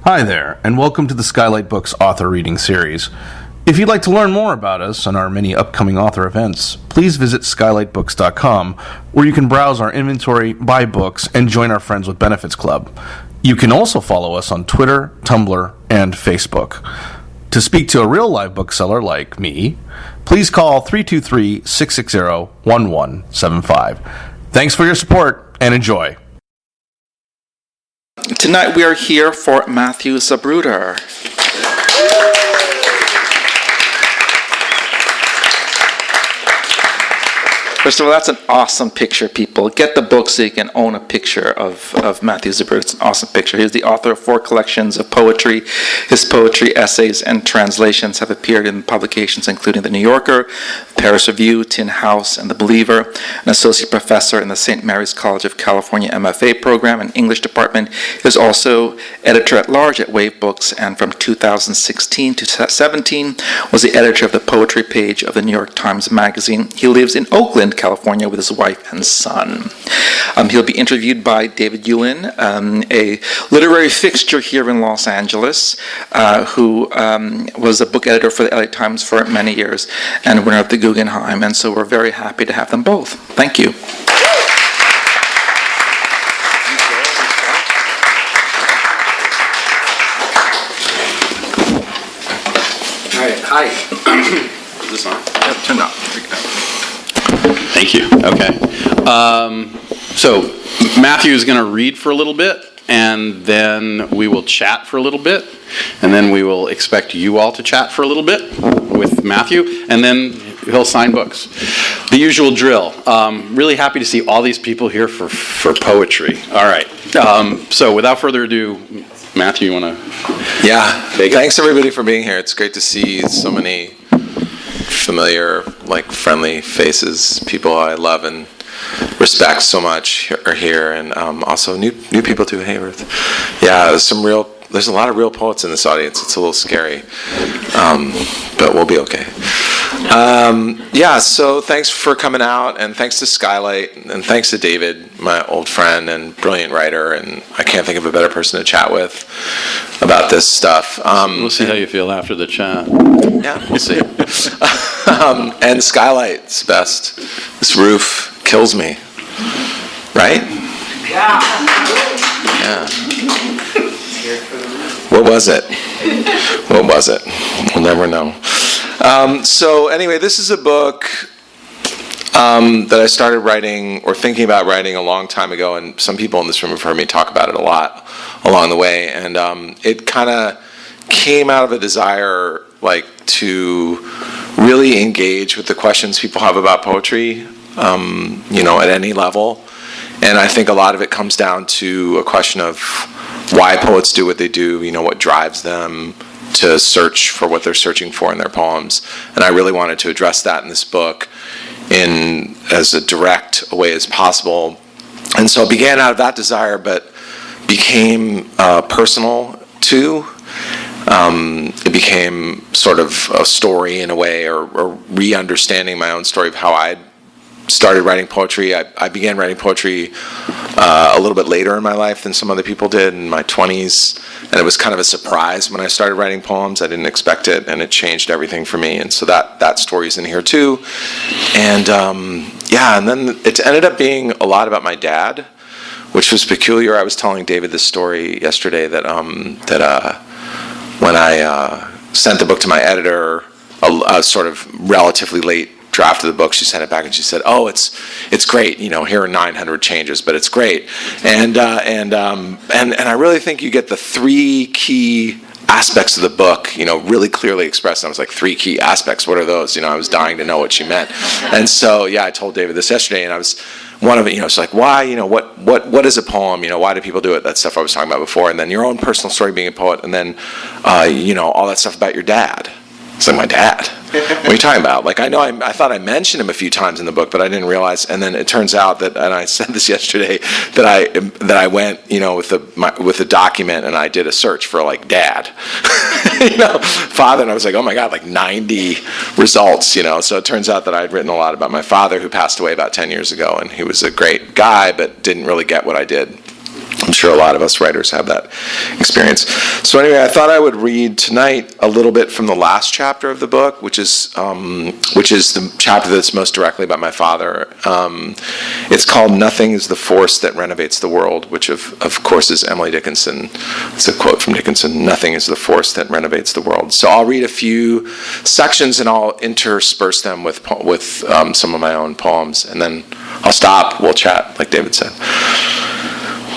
Hi there, and welcome to the Skylight Books author reading series. If you'd like to learn more about us and our many upcoming author events, please visit skylightbooks.com, where you can browse our inventory, buy books, and join our Friends with Benefits Club. You can also follow us on Twitter, Tumblr, and Facebook. To speak to a real live bookseller like me, please call 323-660-1175. Thanks for your support, and enjoy. Tonight we are here for Matthew Zapruder. First of all, that's an awesome picture, people. Get the book so you can own a picture of Matthew Zapruder. It's an awesome picture. He's the author of 4 collections of poetry. His poetry, essays, and translations have appeared in publications including The New Yorker, Paris Review, Tin House, and The Believer. An associate professor in the St. Mary's College of California MFA program and English department. He is also editor-at-large at Wave Books, and from 2016 to 2017 was the editor of the poetry page of the New York Times Magazine. He lives in Oakland, California, with his wife and son. He'll be interviewed by David Ulin, a literary fixture here in Los Angeles, who was a book editor for the LA Times for many years and winner of the Guggenheim. And so we're very happy to have them both. Thank you. All right. Hi. Is this on? Yep, turned on. Thank you. Okay. So Matthew is going to read for a little bit, and then we will chat for a little bit, and then we will expect you all to chat for a little bit with Matthew, and then he'll sign books. The usual drill. Really happy to see all these people here for poetry. All right. So without further ado, Matthew, you want to? Yeah. Thanks everybody for being here. It's great to see so many familiar, friendly faces, people I love and respect so much are here, and also new people too. Hey, Ruth. Yeah, there's a lot of real poets in this audience. It's a little scary, but we'll be okay. So thanks for coming out, and thanks to Skylight, and thanks to David, my old friend and brilliant writer, and I can't think of a better person to chat with about this stuff. We'll see how you feel after the chat. Yeah, we'll see. And Skylight's best. This roof kills me. Right? Yeah. What was it? We'll never know. So anyway, this is a book that I started writing or thinking about writing a long time ago, and some people in this room have heard me talk about it a lot along the way, and it kind of came out of a desire to really engage with the questions people have about poetry, at any level. And I think a lot of it comes down to a question of why poets do what they do, what drives them to search for what they're searching for in their poems. And I really wanted to address that in this book in as a direct a way as possible. And so it began out of that desire, but became personal too. It became sort of a story in a way, or re-understanding my own story of how I started writing poetry. I began writing poetry a little bit later in my life than some other people did, in my 20s, and it was kind of a surprise when I started writing poems. I didn't expect it, and it changed everything for me, and so that story's in here too. And and then it ended up being a lot about my dad, which was peculiar. I was telling David this story yesterday that when I sent the book to my editor, a sort of relatively late draft of the book, she sent it back and she said, "Oh, it's great. Here are 900 changes, but it's great." And I really think you get the 3 key aspects of the book, really clearly expressed. And I was like, 3 key aspects. What are those? I was dying to know what she meant. And so, I told David this yesterday, and I was one of it. It's like, why? What is a poem? Why do people do it? That stuff I was talking about before, and then your own personal story being a poet, and then all that stuff about your dad. It's like, my dad? What are you talking about? I thought I mentioned him a few times in the book, but I didn't realize. And then it turns out that, and I said this yesterday, that I went, with a document, and I did a search for dad, father, and I was like, oh my God, 90 results, So it turns out that I had written a lot about my father, who passed away about 10 years ago, and he was a great guy, but didn't really get what I did. I'm sure a lot of us writers have that experience. So anyway, I thought I would read tonight a little bit from the last chapter of the book, which is the chapter that's most directly about my father. It's called "Nothing is the Force That Renovates the World," which of course is Emily Dickinson. It's a quote from Dickinson: "Nothing is the force that renovates the world." So I'll read a few sections and I'll intersperse them with some of my own poems, and then I'll stop. We'll chat, like David said.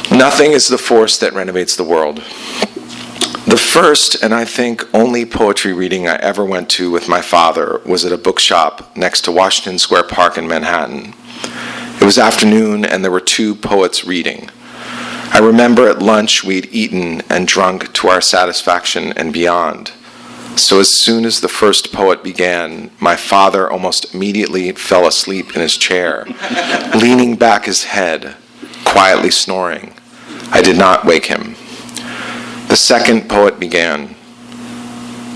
Nothing is the force that renovates the world. The first, and I think only poetry reading I ever went to with my father was at a bookshop next to Washington Square Park in Manhattan. It was afternoon and there were 2 poets reading. I remember at lunch we'd eaten and drunk to our satisfaction and beyond. So as soon as the first poet began, my father almost immediately fell asleep in his chair, leaning back his head, quietly snoring. I did not wake him. The second poet began.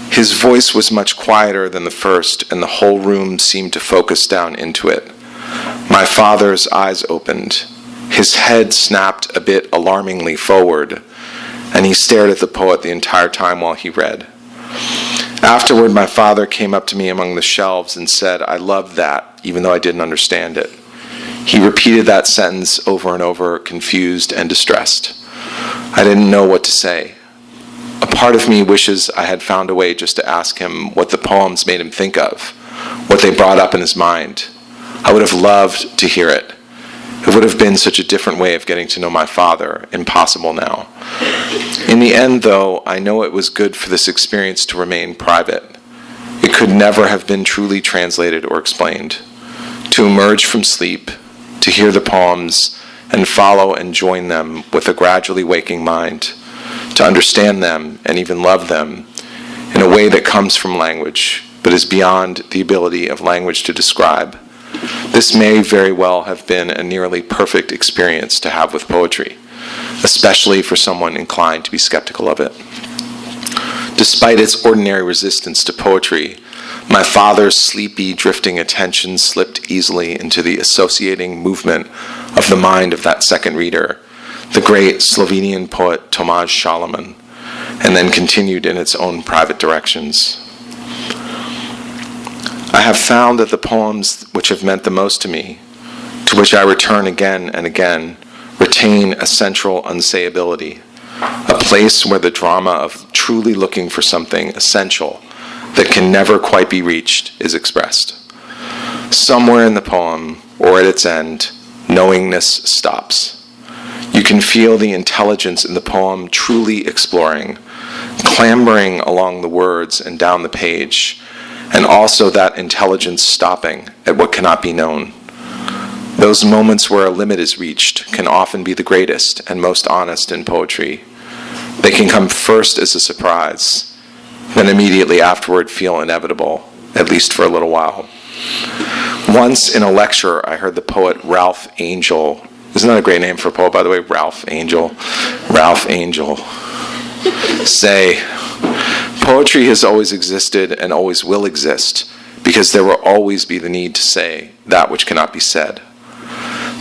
His voice was much quieter than the first, and the whole room seemed to focus down into it. My father's eyes opened. His head snapped a bit alarmingly forward, and he stared at the poet the entire time while he read. Afterward, my father came up to me among the shelves and said, "I loved that, even though I didn't understand it." He repeated that sentence over and over, confused and distressed. I didn't know what to say. A part of me wishes I had found a way just to ask him what the poems made him think of, what they brought up in his mind. I would have loved to hear it. It would have been such a different way of getting to know my father, impossible now. In the end, though, I know it was good for this experience to remain private. It could never have been truly translated or explained. To emerge from sleep, to hear the poems, and follow and join them with a gradually waking mind, to understand them and even love them in a way that comes from language, but is beyond the ability of language to describe. This may very well have been a nearly perfect experience to have with poetry, especially for someone inclined to be skeptical of it. Despite its ordinary resistance to poetry, my father's sleepy, drifting attention slipped easily into the associating movement of the mind of that second reader, the great Slovenian poet Tomáš Šalamun, and then continued in its own private directions. I have found that the poems which have meant the most to me, to which I return again and again, retain a central unsayability, a place where the drama of truly looking for something essential that can never quite be reached is expressed. Somewhere in the poem, or at its end, knowingness stops. You can feel the intelligence in the poem truly exploring, clambering along the words and down the page, and also that intelligence stopping at what cannot be known. Those moments where a limit is reached can often be the greatest and most honest in poetry. They can come first as a surprise, then immediately afterward feel inevitable, at least for a little while. Once in a lecture, I heard the poet Ralph Angel. Isn't that a great name for a poet, by the way? Ralph Angel. Ralph Angel. Say, poetry has always existed and always will exist because there will always be the need to say that which cannot be said.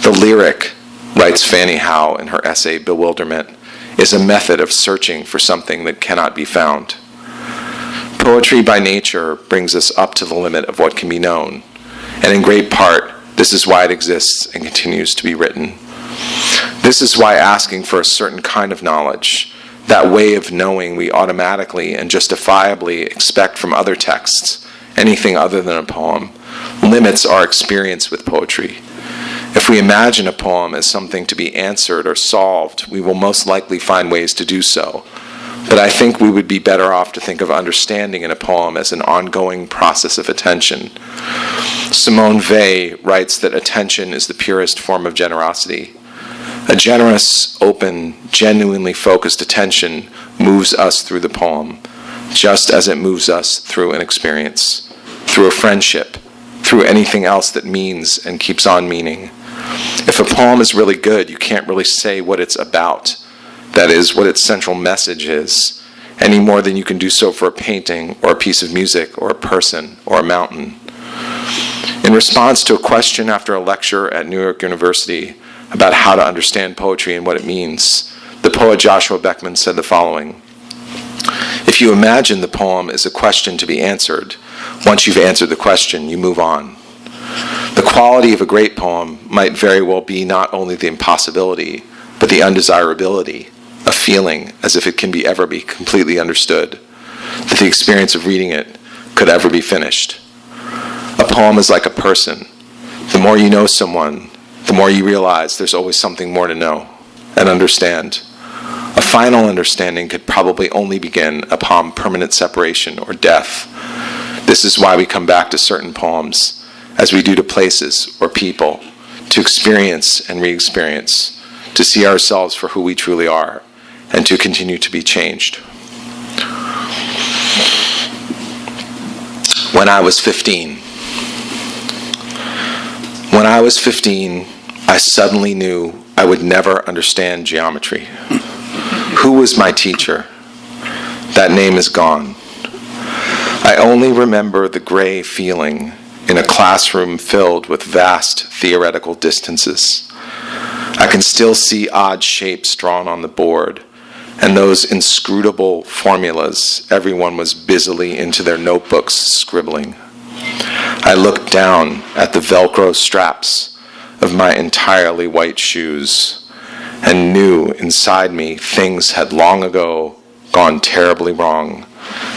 The lyric, writes Fanny Howe in her essay Bewilderment, is a method of searching for something that cannot be found. Poetry by nature brings us up to the limit of what can be known, and in great part, this is why it exists and continues to be written. This is why asking for a certain kind of knowledge, that way of knowing we automatically and justifiably expect from other texts, anything other than a poem, limits our experience with poetry. If we imagine a poem as something to be answered or solved, we will most likely find ways to do so. But I think we would be better off to think of understanding in a poem as an ongoing process of attention. Simone Weil writes that attention is the purest form of generosity. A generous, open, genuinely focused attention moves us through the poem, just as it moves us through an experience, through a friendship, through anything else that means and keeps on meaning. If a poem is really good, you can't really say what it's about, that is, what its central message is, any more than you can do so for a painting or a piece of music or a person or a mountain. In response to a question after a lecture at New York University about how to understand poetry and what it means, the poet Joshua Beckman said the following: "If you imagine the poem is a question to be answered, once you've answered the question, you move on." The quality of a great poem might very well be not only the impossibility, but the undesirability of feeling as if it can ever be completely understood, that the experience of reading it could ever be finished. A poem is like a person. The more you know someone, the more you realize there's always something more to know and understand. A final understanding could probably only begin upon permanent separation or death. This is why we come back to certain poems, as we do to places or people, to experience and re-experience, to see ourselves for who we truly are, and to continue to be changed. When I was 15. When I was 15, I suddenly knew I would never understand geometry. Who was my teacher? That name is gone. I only remember the gray feeling in a classroom filled with vast theoretical distances. I can still see odd shapes drawn on the board, and those inscrutable formulas everyone was busily into their notebooks scribbling. I looked down at the Velcro straps of my entirely white shoes and knew inside me things had long ago gone terribly wrong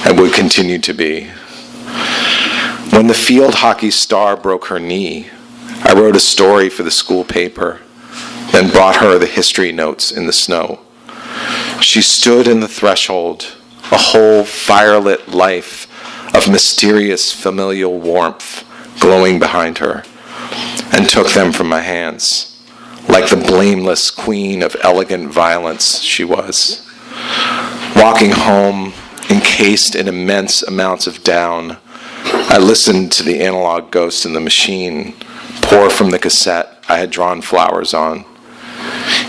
and would continue to be. When the field hockey star broke her knee, I wrote a story for the school paper, then brought her the history notes in the snow. She stood in the threshold, a whole firelit life of mysterious familial warmth glowing behind her, and took them from my hands, like the blameless queen of elegant violence she was. Walking home, encased in immense amounts of down, I listened to the analog ghost in the machine pour from the cassette I had drawn flowers on.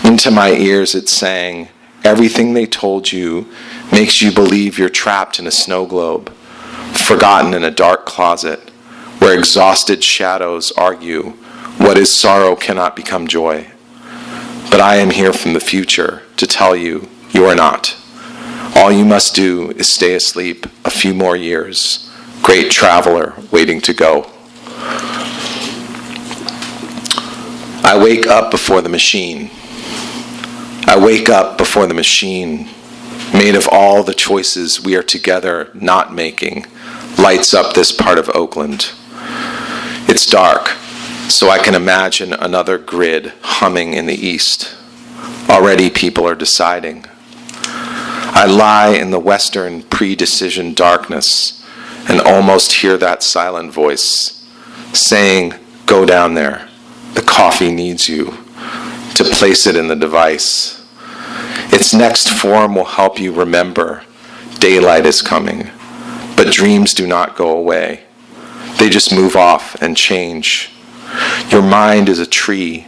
Into my ears it sang, "Everything they told you makes you believe you're trapped in a snow globe, forgotten in a dark closet, where exhausted shadows argue what is sorrow cannot become joy. But I am here from the future to tell you, you are not. All you must do is stay asleep a few more years. Great traveler waiting to go." I wake up before the machine. I wake up before the machine, made of all the choices we are together not making, lights up this part of Oakland. It's dark, so I can imagine another grid humming in the east. Already people are deciding. I lie in the western pre-decision darkness and almost hear that silent voice saying, "Go down there. The coffee needs you," to place it in the device. Its next form will help you remember daylight is coming, but dreams do not go away. They just move off and change. Your mind is a tree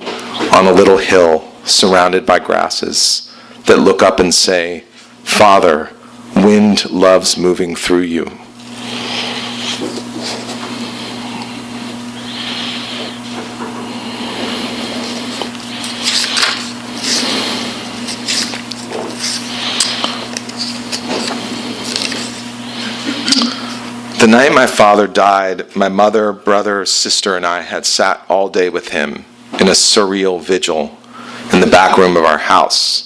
on a little hill surrounded by grasses that look up and say, "Father, wind loves moving through you." The night my father died, my mother, brother, sister, and I had sat all day with him in a surreal vigil in the back room of our house.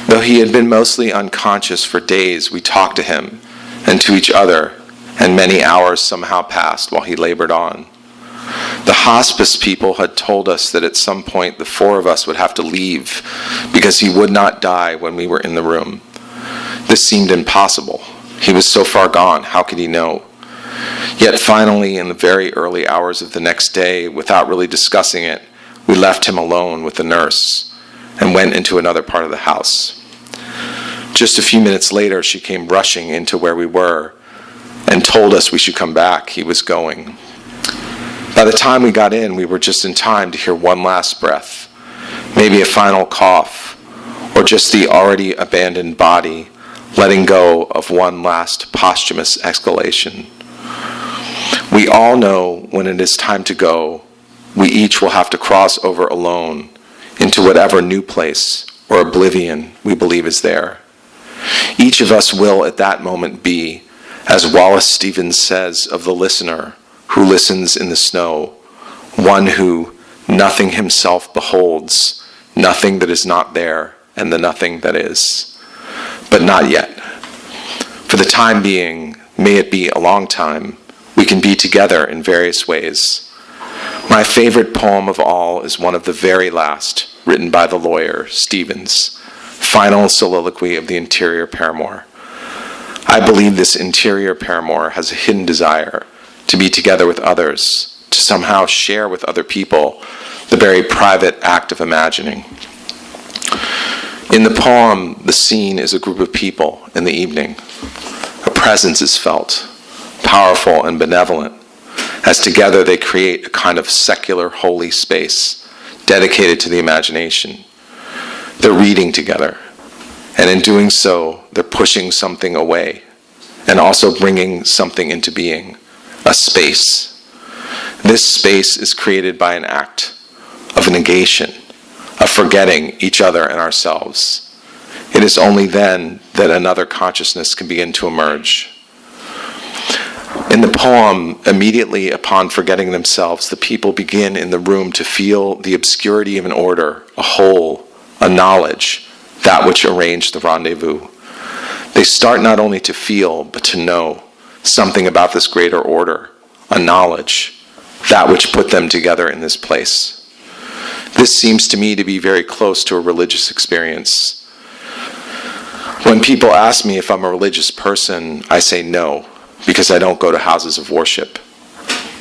Though he had been mostly unconscious for days, we talked to him and to each other, and many hours somehow passed while he labored on. The hospice people had told us that at some point the four of us would have to leave because he would not die when we were in the room. This seemed impossible. He was so far gone, how could he know? Yet finally, in the very early hours of the next day, without really discussing it, we left him alone with the nurse and went into another part of the house. Just a few minutes later, she came rushing into where we were and told us we should come back. He was going. By the time we got in, we were just in time to hear one last breath, maybe a final cough, or just the already abandoned body letting go of one last posthumous exhalation. We all know when it is time to go, we each will have to cross over alone into whatever new place or oblivion we believe is there. Each of us will at that moment be, as Wallace Stevens says of the listener who listens in the snow, one who nothing himself beholds, nothing that is not there, and the nothing that is. But not yet. For the time being, may it be a long time, we can be together in various ways. My favorite poem of all is one of the very last, written by the lawyer, Stevens, final soliloquy of the interior paramour. I believe this interior paramour has a hidden desire to be together with others, to somehow share with other people the very private act of imagining. In the poem, the scene is a group of people in the evening. A presence is felt, powerful and benevolent, as together they create a kind of secular holy space dedicated to the imagination. They're reading together, and in doing so, they're pushing something away and also bringing something into being, a space. This space is created by an act of negation, of forgetting each other and ourselves. It is only then that another consciousness can begin to emerge. In the poem, immediately upon forgetting themselves, the people begin in the room to feel the obscurity of an order, a whole, a knowledge, that which arranged the rendezvous. They start not only to feel, but to know something about this greater order, a knowledge, that which put them together in this place. This seems to me to be very close to a religious experience. When people ask me if I'm a religious person, I say no, because I don't go to houses of worship.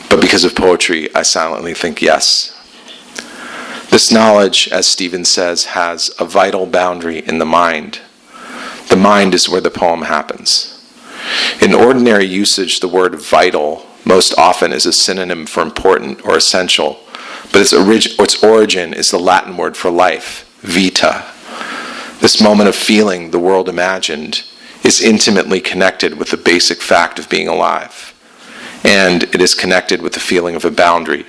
But because of poetry, I silently think yes. This knowledge, as Stevens says, has a vital boundary in the mind. The mind is where the poem happens. In ordinary usage, the word vital most often is a synonym for important or essential, but its origin is the Latin word for life, vita. This moment of feeling the world imagined is intimately connected with the basic fact of being alive, and it is connected with the feeling of a boundary,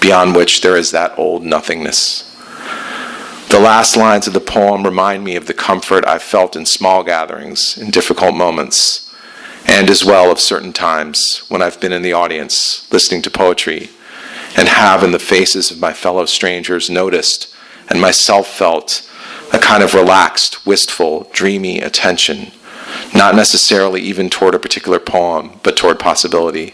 beyond which there is that old nothingness. The last lines of the poem remind me of the comfort I've felt in small gatherings, in difficult moments, and as well of certain times when I've been in the audience listening to poetry and have in the faces of my fellow strangers noticed and myself felt a kind of relaxed, wistful, dreamy attention, not necessarily even toward a particular poem, but toward possibility.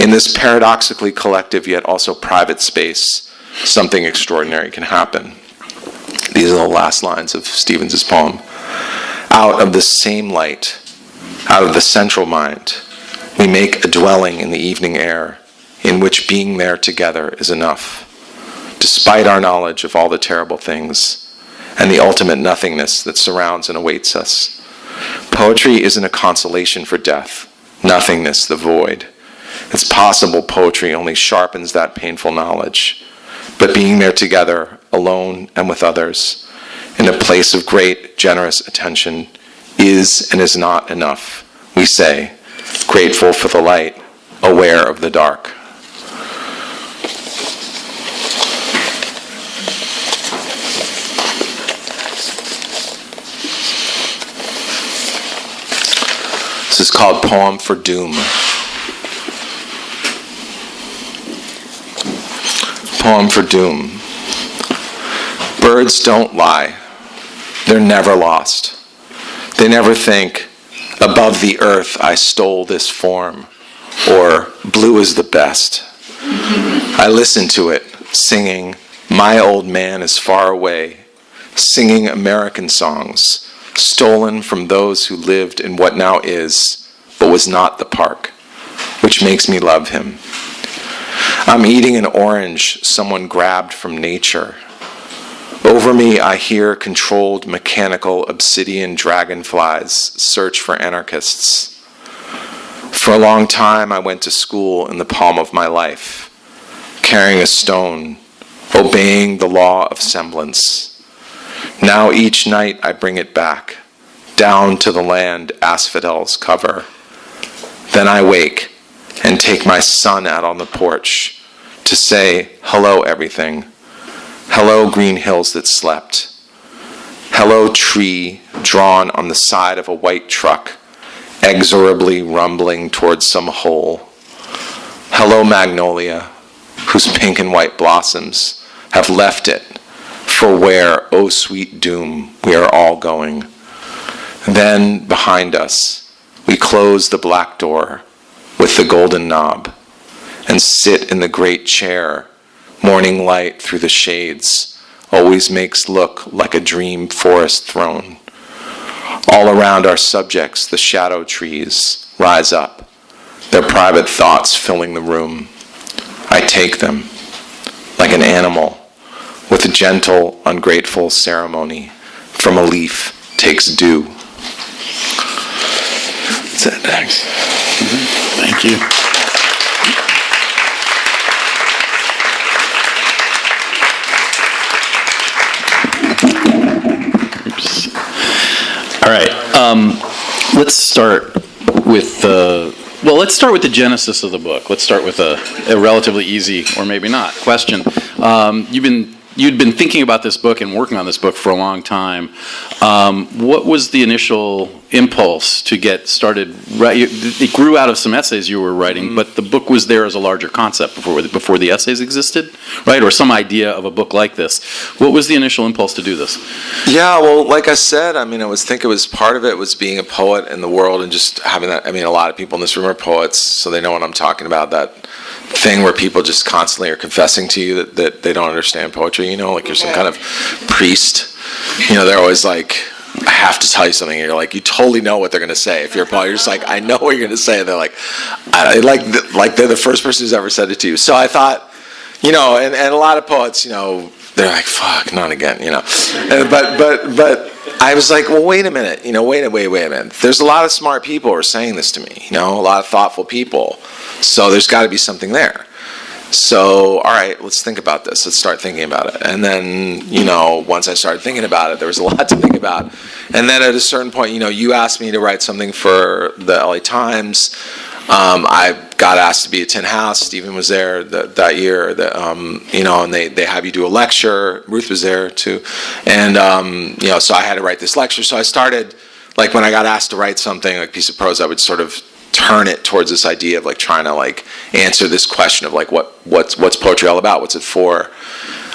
In this paradoxically collective yet also private space, something extraordinary can happen. These are the last lines of Stevens' poem. Out of the same light, out of the central mind, we make a dwelling in the evening air, in which being there together is enough, despite our knowledge of all the terrible things and the ultimate nothingness that surrounds and awaits us. Poetry isn't a consolation for death, nothingness, the void. It's possible poetry only sharpens that painful knowledge, but being there together, alone and with others, in a place of great, generous attention, is and is not enough, we say, grateful for the light, aware of the dark. This is called Poem for Doom. Poem for Doom. Birds don't lie. They're never lost. They never think, above the earth I stole this form, or blue is the best. I listen to it, singing, my old man is far away, singing American songs, stolen from those who lived in what now is, but was not the park, which makes me love him. I'm eating an orange someone grabbed from nature. Over me I hear controlled mechanical obsidian dragonflies search for anarchists. For a long time I went to school in the palm of my life, carrying a stone, obeying the law of semblance. Now each night I bring it back, down to the land asphodels cover. Then I wake and take my son out on the porch to say, hello everything, hello green hills that slept, Hello, tree drawn on the side of a white truck, exorably rumbling towards some hole. Hello, magnolia, whose pink and white blossoms have left it, for where, oh sweet doom, we are all going. Then, behind us, we close the black door with the golden knob and sit in the great chair. Morning light through the shades always makes look like a dream forest throne. All around our subjects, the shadow trees rise up, their private thoughts filling the room. I take them, like an animal, with a gentle, ungrateful ceremony, from a leaf takes dew. That's it. Thanks. Thank you. Oops. All right. Let's start with the genesis of the book. Let's start with a relatively easy, or maybe not, question. You'd been thinking about this book and working on this book for a long time. What was the initial impulse to get started? It grew out of some essays you were writing, but the book was there as a larger concept before the essays existed, right? Or some idea of a book like this. What was the initial impulse to do this? Yeah, well, like I said, I think it was part of it was being a poet in the world and just having that. A lot of people in this room are poets, so they know what I'm talking about. That thing where people just constantly are confessing to you that they don't understand poetry, like you're some kind of priest. They're always like, I have to tell you something. And you're like, you totally know what they're going to say. If you're a poet, you're just like, I know what you're going to say. And they're like, like they're the first person who's ever said it to you. So I thought, and a lot of poets, they're like, fuck, not again, But I was like, well, wait a minute, wait a minute. There's a lot of smart people who are saying this to me, a lot of thoughtful people. So there's got to be something there. So, all right, let's think about this. Let's start thinking about it. And then, once I started thinking about it, there was a lot to think about. And then at a certain point, you asked me to write something for the LA Times. I got asked to be at Tin House. Stephen was there that year. And they have you do a lecture. Ruth was there too. And, so I had to write this lecture. So I started, like when I got asked to write something, like a piece of prose, I would sort of turn it towards this idea of like trying to like answer this question of like what's poetry all about? What's it for?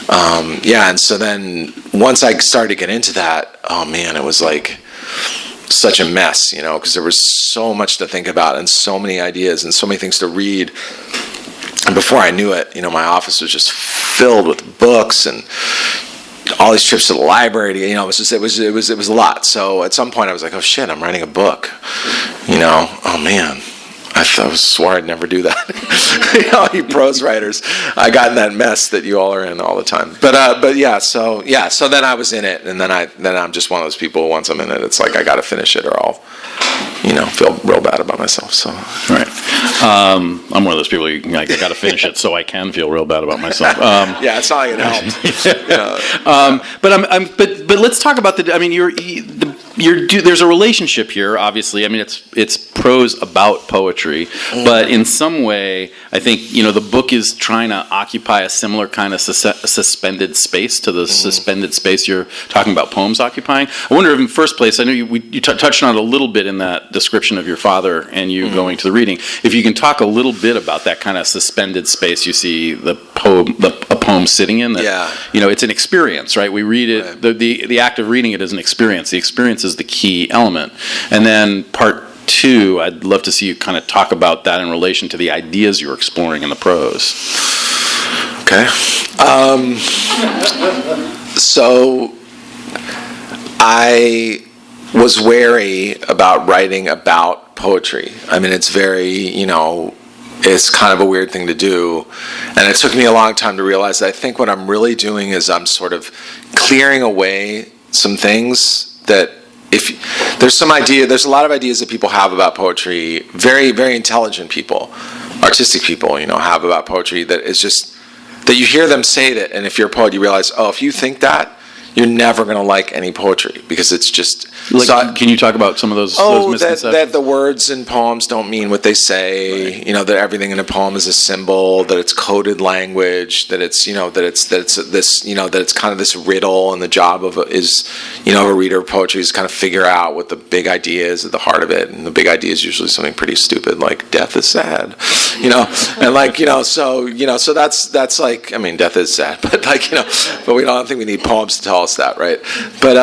And so then once I started to get into that, oh man, it was like such a mess, because there was so much to think about and so many ideas and so many things to read. And before I knew it, my office was just filled with books and all these trips to the library. It was a lot. So at some point I was like, oh shit, I'm writing a book. Oh man. I swore I'd never do that. You prose writers, I got in that mess that you all are in all the time. So then I was in it, and then I'm just one of those people. Once I'm in it, it's like I got to finish it, or I'll, feel real bad about myself. So right, I'm one of those people. I got to finish it so I can feel real bad about myself. It's not going to help. But let's talk about there's a relationship here, obviously. It's prose about poetry, but in some way, I think the book is trying to occupy a similar kind of suspended space to the suspended space you're talking about poems occupying. I wonder if, in the first place, I know you touched on it a little bit in that description of your father and you going to the reading. If you can talk a little bit about that kind of suspended space you see a poem sitting in. It's an experience, right? We read it. Right. The act of reading it is an experience. The experience is the key element, and then part two, I'd love to see you kind of talk about that in relation to the ideas you're exploring in the prose. Okay. So I was wary about writing about poetry. It's very, it's kind of a weird thing to do. And it took me a long time to realize that I think what I'm really doing is I'm sort of clearing away some things that there's a lot of ideas that people have about poetry, very, very intelligent people, artistic people, have about poetry that is just, that you hear them say that, and if you're a poet, you realize, oh, if you think that, you're never going to like any poetry because it's just... Can you talk about some of those misconceptions? That the words in poems don't mean what they say, right. That everything in a poem is a symbol, that it's coded language, that it's, that it's kind of this riddle, and the job of a reader of poetry is kind of figure out what the big idea is at the heart of it, and the big idea is usually something pretty stupid, like death is sad, and so that's like, I mean, death is sad, but but we don't think we need poems to tell us that, right? But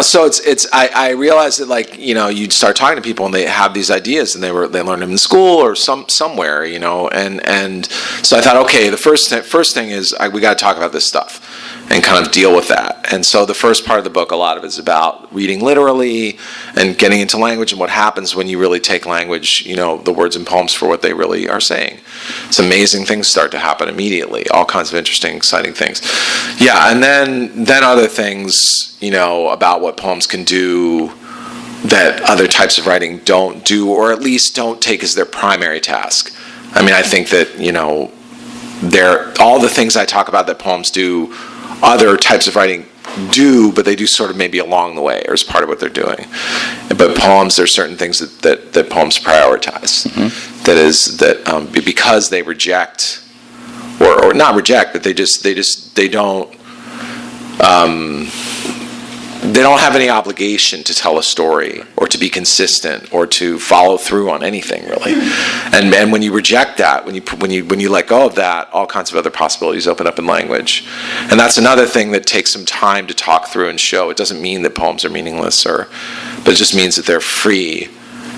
so I realized that you'd start talking to people and they have these ideas and they learned them in school or somewhere, and so I thought, okay, the first thing is we got to talk about this stuff and kind of deal with that. And so the first part of the book, a lot of it is about reading literally and getting into language and what happens when you really take language, the words in poems for what they really are saying. It's amazing things start to happen immediately, all kinds of interesting, exciting things. Yeah, and then other things, about what poems can do that other types of writing don't do, or at least don't take as their primary task. I mean, I think that, all the things I talk about that poems do, other types of writing do, but they do sort of maybe along the way or as part of what they're doing. But poems, there's certain things that poems prioritize. Mm-hmm. That is, because they reject, or not reject, but they don't have any obligation to tell a story or to be consistent or to follow through on anything really. And when you reject that, when you let go of that, all kinds of other possibilities open up in language. And that's another thing that takes some time to talk through and show. It doesn't mean that poems are meaningless, but it just means that they're free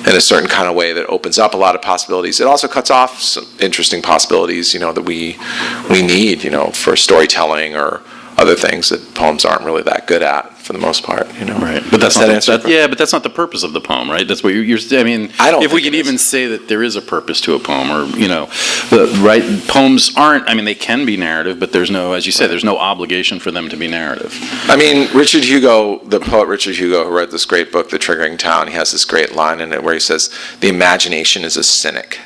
in a certain kind of way that opens up a lot of possibilities. It also cuts off some interesting possibilities, that we need, for storytelling or other things that poems aren't really that good at for the most part, Right, but that's but that's not the purpose of the poem, right? That's what you're. I mean, I don't. If we can even say that there is a purpose to a poem, or poems aren't. I mean, they can be narrative, but there's no, as you say, there's no obligation for them to be narrative. I mean, Richard Hugo, the poet Richard Hugo, who wrote this great book, The Triggering Town, he has this great line in it where he says, "The imagination is a cynic."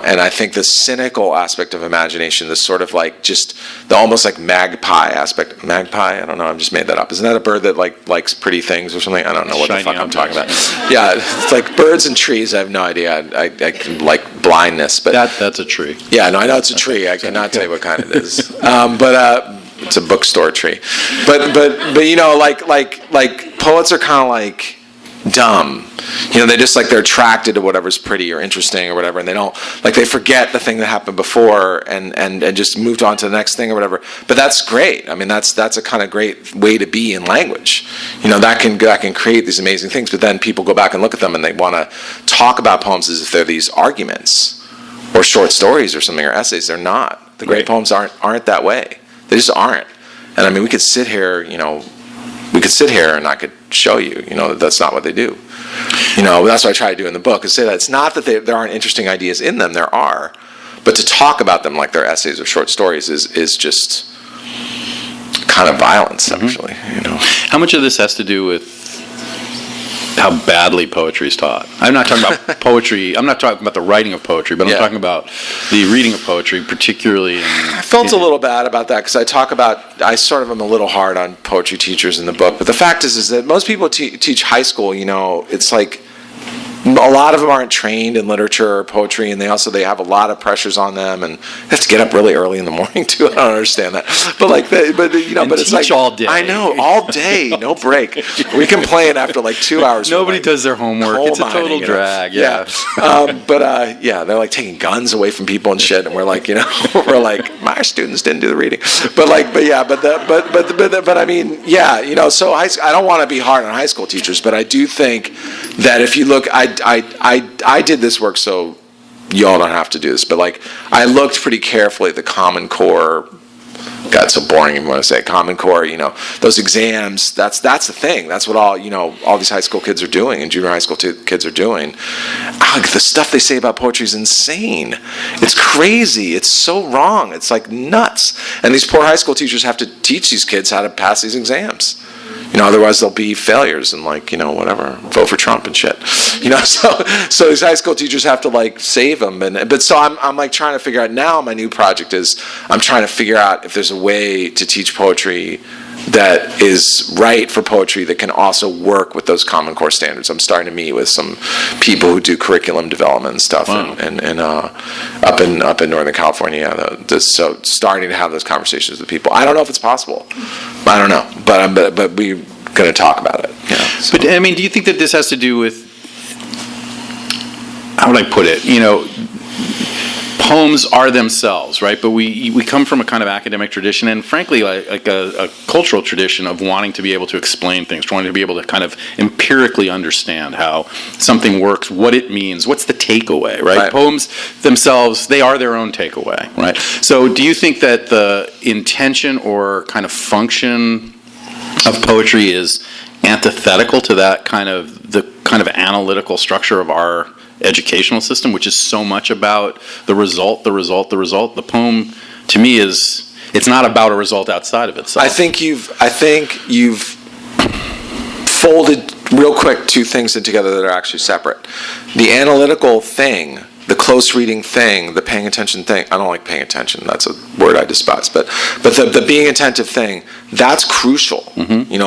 And I think the cynical aspect of imagination, this sort of just the almost like magpie aspect. Magpie? I don't know. I've just made that up. Isn't that a bird that likes pretty things or something? I don't know what the fuck I'm talking about. Yeah, it's like birds and trees. I have no idea. I can like blindness, but that's a tree. Yeah, no, I know it's a tree. I cannot tell you what kind it is. But it's a bookstore tree. But poets are kind of like dumb. They just they're attracted to whatever's pretty or interesting or whatever, and they don't they forget the thing that happened before and just moved on to the next thing or whatever. But that's great. I mean, that's a kind of great way to be in language. That can create these amazing things. But then people go back and look at them and they want to talk about poems as if they're these arguments or short stories or something or essays. They're not. The great poems aren't that way. They just aren't. And I mean, we could sit here, and I could show you, that that's not what they do. That's what I try to do in the book, is say that it's not that there aren't interesting ideas in them, there are, but to talk about them like they're essays or short stories is just kind of violence, actually. How much of this has to do with how badly poetry is taught? I'm not talking about poetry. I'm not talking about the writing of poetry, but I'm talking about the reading of poetry, particularly. I felt a little bad about that because I sort of am a little hard on poetry teachers in the book. But the fact is that most people teach high school. It's like a lot of them aren't trained in literature or poetry, and they have a lot of pressures on them, and they have to get up really early in the morning too. I don't understand that, but it's like all day. I know, all day, no break. We complain after 2 hours. Nobody does their homework. It's a total drag. Yeah. They're taking guns away from people and shit, and we're my students didn't do the reading, but I mean, so I don't want to be hard on high school teachers, but I do think that if you look, I did this work so y'all don't have to do this, but I looked pretty carefully at the Common Core. Got so boring even when I say Common Core, those exams, that's the thing. That's what all these high school kids are doing and junior high school kids are doing. The stuff they say about poetry is insane. It's crazy. It's so wrong. It's nuts. And these poor high school teachers have to teach these kids how to pass these exams. Otherwise they'll be failures and whatever, vote for Trump and shit. So these high school teachers have to save them. But so I'm trying to figure out now. My new project is I'm trying to figure out if there's a way to teach poetry that is right for poetry that can also work with those Common Core standards. I'm starting to meet with some people who do curriculum development and stuff, and up in Northern California. So starting to have those conversations with people. I don't know if it's possible. I don't know, but we're going to talk about it. You know, so. But I mean, do you think that this has to do with, how would I put it? Poems are themselves, right? But we come from a kind of academic tradition, and frankly, like a cultural tradition of wanting to be able to explain things, wanting to be able to kind of empirically understand how something works, what it means, what's the takeaway, right? Poems themselves, they are their own takeaway, right? So do you think that the intention or kind of function of poetry is antithetical to the kind of analytical structure of our educational system, which is so much about the result? The poem, to me, it's not about a result outside of itself. I think you've folded real quick two things together that are actually separate. The analytical thing, the close reading thing, the paying attention thing. I don't like paying attention. That's a word I despise. But the being attentive thing, that's crucial.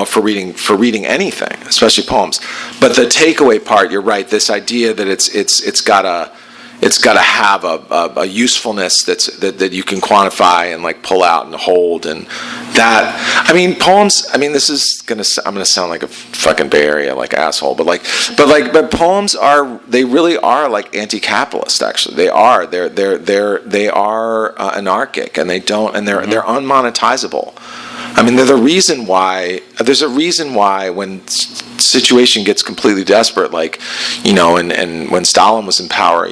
For reading anything, especially poems. But the takeaway part, you're right. This idea that it's got to have a usefulness that you can quantify and like pull out and hold, and that, I mean, poems, I mean, I'm gonna sound like a fucking Bay Area like asshole, but poems they really are like anti-capitalist. Actually, they are. They are anarchic, and they're unmonetizable. I mean, there's a reason why when situation gets completely desperate, like, and when Stalin was in power,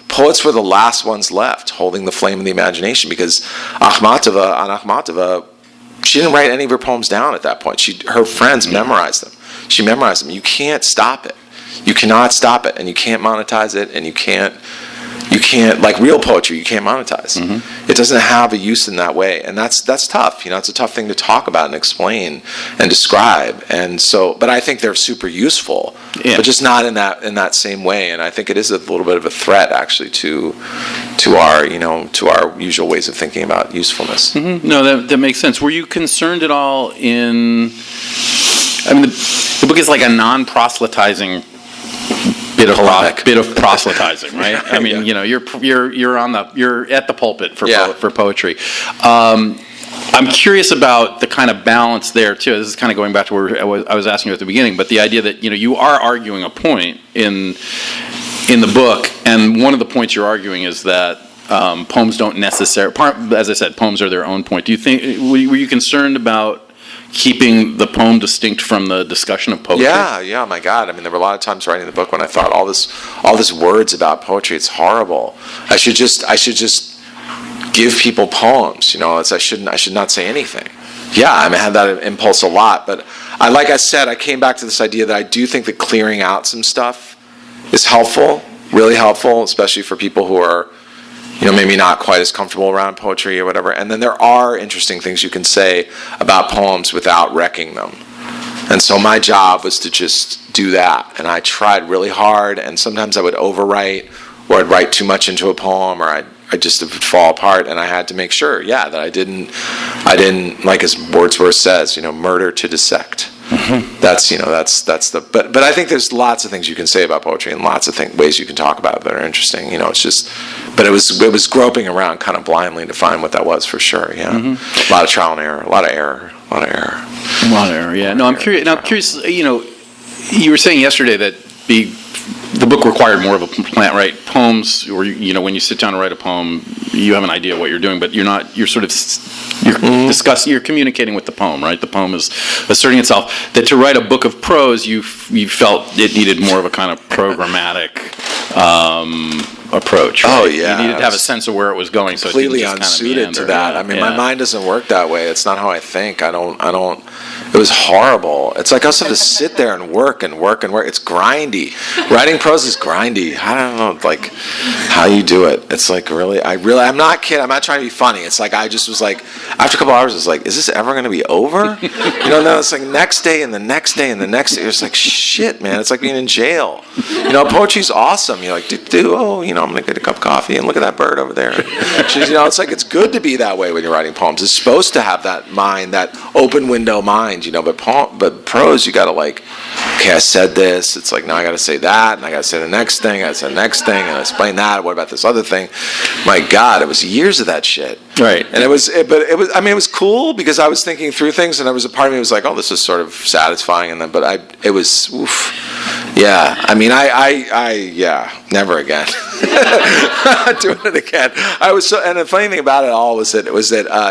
poets were the last ones left holding the flame of the imagination, because Akhmatova, she didn't write any of her poems down at that point. Her friends memorized them. She memorized them. You can't stop it. You cannot stop it, and you can't monetize it, and you can't, like real poetry, you can't monetize. It doesn't have a use in that way, and that's tough. It's a tough thing to talk about and explain and describe. And so, but I think they're super useful, but just not in that same way. And I think it is a little bit of a threat, actually, to our usual ways of thinking about usefulness. No, that makes sense. Were you concerned at all the book is like a non-proselytizing bit of proselytizing, right? I mean, you're at the pulpit for poetry. I'm curious about the kind of balance there too. This is kind of going back to where I was asking you at the beginning, but the idea that you are arguing a point in the book, and one of the points you're arguing is that poems don't necessarily, as I said, poems are their own point. Do you think were you concerned about keeping the poem distinct from the discussion of poetry? Yeah, my God. I mean, there were a lot of times writing the book when I thought all this words about poetry, it's horrible. I should just give people poems, I should not say anything. Yeah, I had that impulse a lot, but like I said, I came back to this idea that I do think that clearing out some stuff is helpful, really helpful, especially for people who are maybe not quite as comfortable around poetry or whatever. And then there are interesting things you can say about poems without wrecking them. And so my job was to just do that. And I tried really hard, and sometimes I would overwrite, or I'd write too much into a poem, or I just would fall apart, and I had to make sure, that I didn't, like as Wordsworth says, murder to dissect. That's but I think there's lots of things you can say about poetry, and lots of ways you can talk about it that are interesting. It's just, but it was groping around kind of blindly to find what that was for sure. A lot of trial and error, a lot of error. Yeah. No, I'm curious. Now, you were saying yesterday that the book required more of a plan, right? Poems, or when you sit down to write a poem, you have an idea what you're doing, but you're sort of discussing, you're communicating with the poem, right? The poem is asserting itself. That to write a book of prose, you felt it needed more of a kind of programmatic approach, right? Oh yeah, you needed to have a sense of where it was going, so completely it didn't just unsuited kind of to that. I mean, my mind doesn't work that way. It's not how I think. I don't. It was horrible. It's like I also have to sit there and work. It's grindy. Writing prose is grindy. I don't know, like, how you do it. It's like I'm not kidding. I'm not trying to be funny. It's like I just was like, after a couple hours, it's like, is this ever going to be over? Now it's like next day and the next day and the next day. It's like, shit, man. It's like being in jail. Poetry's awesome. You're like, I'm going to get a cup of coffee and look at that bird over there. She's, it's like, it's good to be that way when you're writing poems. It's supposed to have that mind, that open window mind, but prose, you got to like, okay, I said this. It's like, now I got to say that, and I got to say the next thing. I got to say the next thing, and I explain that. What about this other thing? My God, it was years of that shit. Right. And it was cool because I was thinking through things, and there was a part of me that was like, oh, this is sort of satisfying, and then, it was, oof. Yeah, I mean, never again. Not doing it again. And the funny thing about it all was that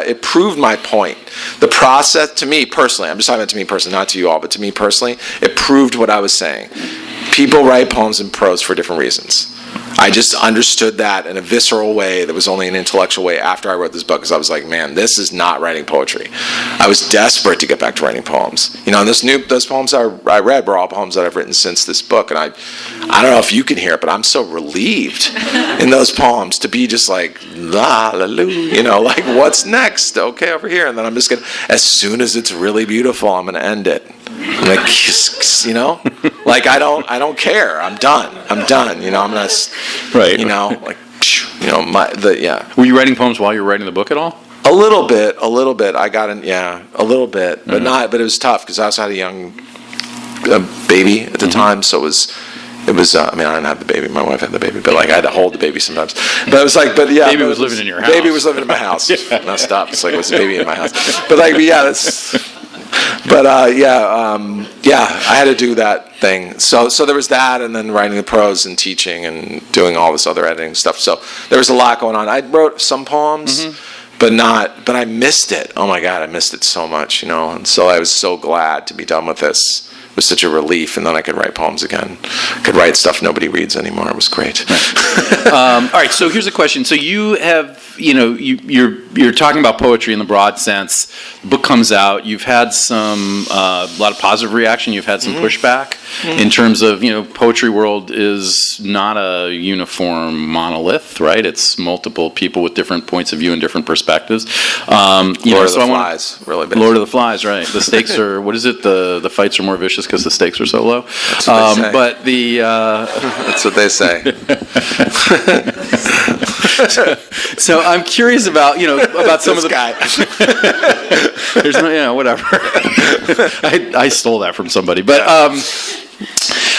it proved my point. The process, to me personally, I'm just talking about to me personally, not to you all, but to me personally, it proved what I was saying. People write poems in prose for different reasons. I just understood that in a visceral way that was only an intellectual way after I wrote this book, because I was like, man, this is not writing poetry. I was desperate to get back to writing poems. And those poems I read were all poems that I've written since this book, and I don't know if you can hear it, but I'm so relieved in those poems to be just like, la, la, loo, like, what's next? Okay, over here. And then I'm just going to, as soon as it's really beautiful, I'm going to end it. I'm like, like, I don't care. I'm done. I'm going to, right. yeah. Were you writing poems while you were writing the book at all? A little bit. I got in, a little bit, but but it was tough because I also had a young baby at the time, so it was. I didn't have the baby. My wife had the baby, but like I had to hold the baby sometimes. But it was like, baby was living in your house. Baby was living in my house. Messed up. It's like, was the baby in my house? But like, that's. But I had to do that thing. So there was that, and then writing the prose and teaching and doing all this other editing stuff. So there was a lot going on. I wrote some poems, but I missed it. Oh my God, I missed it so much, And so I was so glad to be done with this. It was such a relief, and then I could write poems again. I could write stuff nobody reads anymore. It was great. Right. All right, so here's a question. So you have, you're talking about poetry in the broad sense. The book comes out. You've had a lot of positive reaction. You've had some pushback in terms of, poetry world is not a uniform monolith, right? It's multiple people with different points of view and different perspectives. Lord of the Flies, really big. Lord of the Flies, right? The stakes are, what is it? The fights are more vicious because the stakes are so low. That's what they say. But that's what they say. So I'm curious about about some of the guy. There's no, whatever. I stole that from somebody, but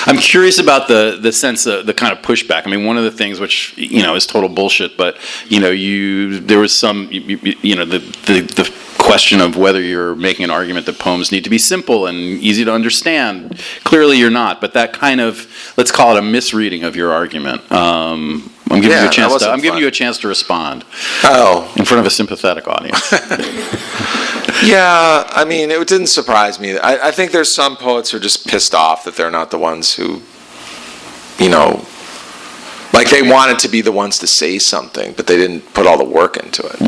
I'm curious about the sense of the kind of pushback. I mean, one of the things which is total bullshit, but there was some the question of whether you're making an argument that poems need to be simple and easy to understand. Clearly, you're not. But that kind of, let's call it a misreading of your argument. I'm giving you a chance. Giving you a chance to respond. Oh, in front of a sympathetic audience. Yeah, I mean, it didn't surprise me. I think there's some poets who are just pissed off that they're not the ones who, like they wanted to be the ones to say something, but they didn't put all the work into it.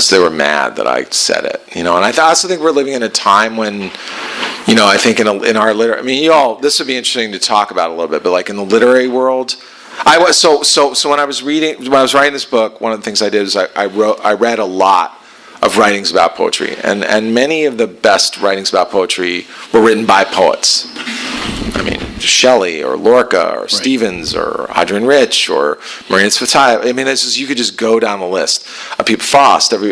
So they were mad that I said it. And I also think we're living in a time when, I think in our literary, I mean, this would be interesting to talk about a little bit, but like in the literary world, so when I was writing this book, one of the things I did is I read a lot of writings about poetry, and many of the best writings about poetry were written by poets. I mean, Shelley or Lorca or Stevens or Hadrian Rich or Marina Tsvetaeva. I mean, you could just go down the list of people. Faust, and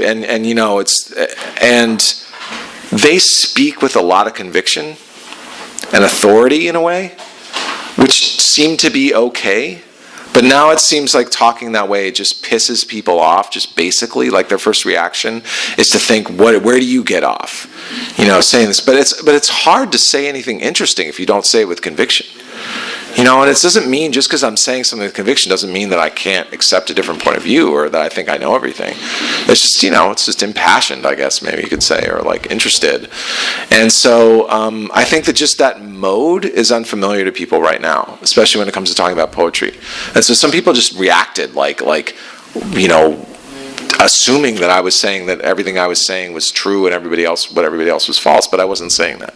they speak with a lot of conviction and authority in a way, which seemed to be okay. But now it seems like talking that way just pisses people off. Just basically, like their first reaction is to think, where do you get off? Saying this, but it's hard to say anything interesting if you don't say it with conviction. And it doesn't mean just because I'm saying something with conviction doesn't mean that I can't accept a different point of view or that I think I know everything. It's just, it's just impassioned, I guess, maybe you could say, or like interested. And so I think that just that mode is unfamiliar to people right now, especially when it comes to talking about poetry. And so some people just reacted like assuming that I was saying that everything I was saying was true and what everybody else was false, but I wasn't saying that.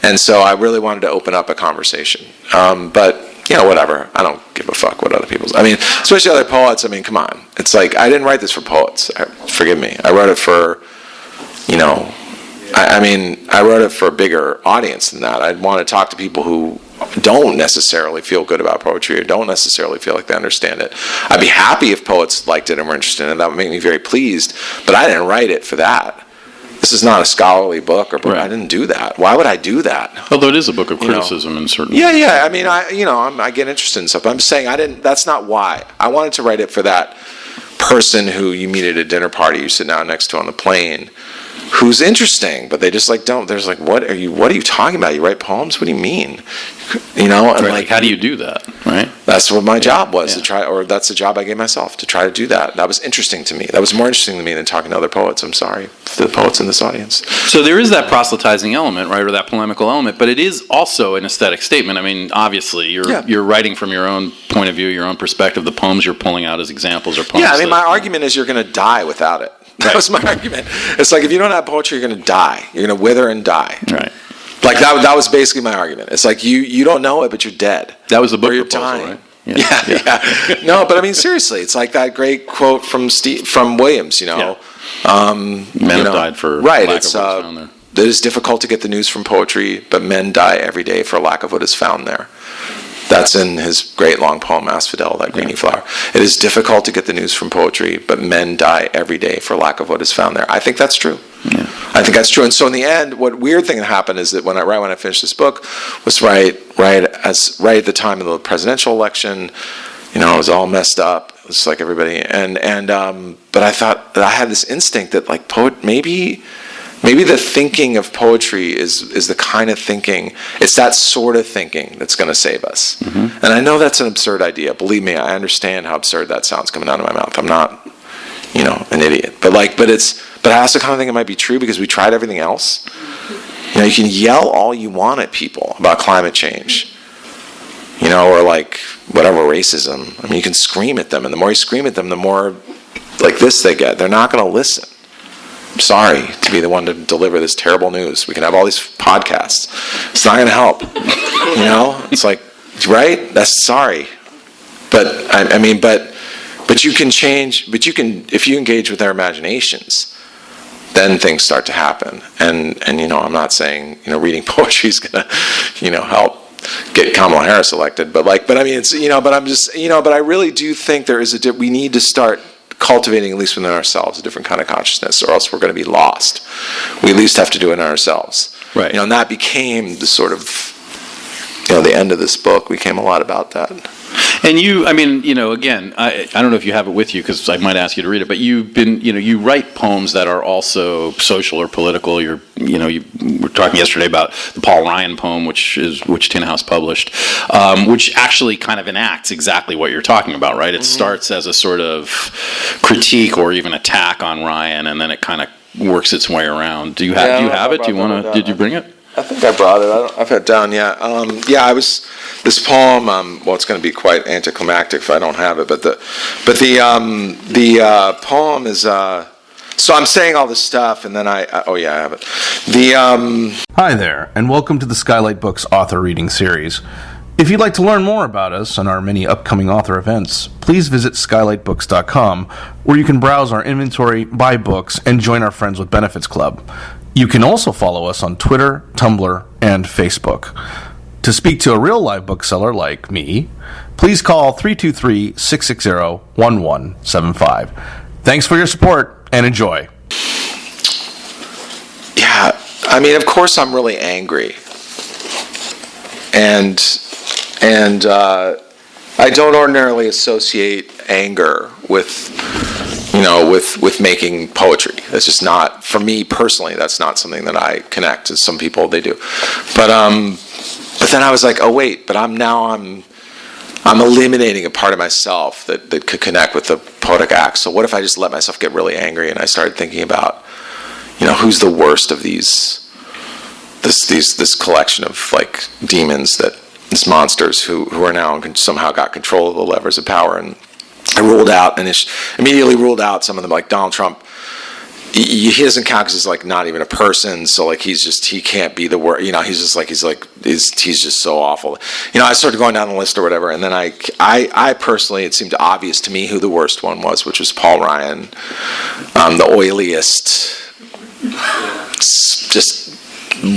And so I really wanted to open up a conversation. But whatever. I don't give a fuck what other people's. I mean, especially other poets. I mean, come on. It's like I didn't write this for poets. Forgive me. I wrote it for, I wrote it for a bigger audience than that. I want to talk to people who don't necessarily feel good about poetry or don't necessarily feel like they understand it. I'd be happy if poets liked it and were interested in it. That would make me very pleased. But I didn't write it for that. This is not a scholarly book or book. Right. I didn't do that. Why would I do that? Although it is a book of criticism in certain ways. Yeah. I mean, I get interested in stuff. But I'm saying I didn't. That's not why. I wanted to write it for that person who you meet at a dinner party, you sit down next to on the plane, who's interesting, but they just like don't. There's like, what are you talking about? You write poems? What do you mean? And right, like, how do you do that? Right. That's what my job was to try, or that's the job I gave myself to try to do that. That was interesting to me. That was more interesting to me than talking to other poets. I'm sorry to the poets in this audience. So there is that proselytizing element, right, or that polemical element, but it is also an aesthetic statement. I mean, obviously, you're writing from your own point of view, your own perspective. The poems you're pulling out as examples are poems. Yeah, I mean, my argument is you're going to die without it. That was my argument. It's like if you don't have poetry, you're going to die. You're going to wither and die. Right. Like that was basically my argument. It's like you don't know it, but you're dead. That was the book or you're proposal, dying. right? Yeah. No, but I mean seriously, it's like that great quote from Williams. Men have died for right. lack It's of what is found there. It is difficult to get the news from poetry, but men die every day for lack of what is found there. That's in his great long poem, Asphodel, that greeny flower. It is difficult to get the news from poetry, but men die every day for lack of what is found there. I think that's true. Yeah. I think that's true. And so in the end, what weird thing that happened is that right when I finished this book was right at the time of the presidential election. It was all messed up. It was like everybody. But I thought that I had this instinct that like maybe the thinking of poetry is the kind of thinking, it's that sort of thinking that's going to save us. Mm-hmm. And I know that's an absurd idea. Believe me, I understand how absurd that sounds coming out of my mouth. I'm not, an idiot. But I also kind of think it might be true because we tried everything else. You can yell all you want at people about climate change, or like whatever racism. I mean, you can scream at them, and the more you scream at them, the more like this they get. They're not going to listen. I'm sorry to be the one to deliver this terrible news. We can have all these podcasts. It's not going to help. It's like, right? That's sorry. But I mean, but you can change. But you can, if you engage with their imaginations, then things start to happen. And I'm not saying reading poetry is going to help get Kamala Harris elected. But I mean, it's but I'm just but I really do think there is we need to start cultivating, at least within ourselves, a different kind of consciousness, or else we're going to be lost. We at least have to do it in ourselves. Right. And that became the sort of, the end of this book became a lot about that. And again, I don't know if you have it with you because I might ask you to read it, but you've been, you write poems that are also social or political. You were talking yesterday about the Paul Ryan poem, which Tin House published, which actually kind of enacts exactly what you're talking about, right? It starts as a sort of critique or even attack on Ryan, and then it kind of works its way around. Do you have it? Do you want to? Did you bring it? I think I brought it. I've had it down. Yeah. I was this poem. Well, it's going to be quite anticlimactic if I don't have it. But the poem is. So I'm saying all this stuff, and then I have it. Hi there, and welcome to the Skylight Books author reading series. If you'd like to learn more about us and our many upcoming author events, please visit skylightbooks.com, where you can browse our inventory, buy books, and join our Friends with Benefits Club. You can also follow us on Twitter, Tumblr, and Facebook. To speak to a real live bookseller like me, please call 323-660-1175. Thanks for your support, and enjoy. Yeah, I mean, of course I'm really angry. And I don't ordinarily associate anger with making poetry. It's just not, for me personally, that's not something that I connect. As some people, they do. But then I was like, oh wait, but I'm eliminating a part of myself that could connect with the poetic act. So what if I just let myself get really angry? And I started thinking about, who's the worst of this collection of like demons, these monsters who are now somehow got control of the levers of power. And I immediately ruled out some of them, like Donald Trump. He doesn't count because he's like not even a person. So like he can't be the worst. He's just so awful. I started going down the list or whatever, and then I personally, it seemed obvious to me who the worst one was, which was Paul Ryan, the oiliest, just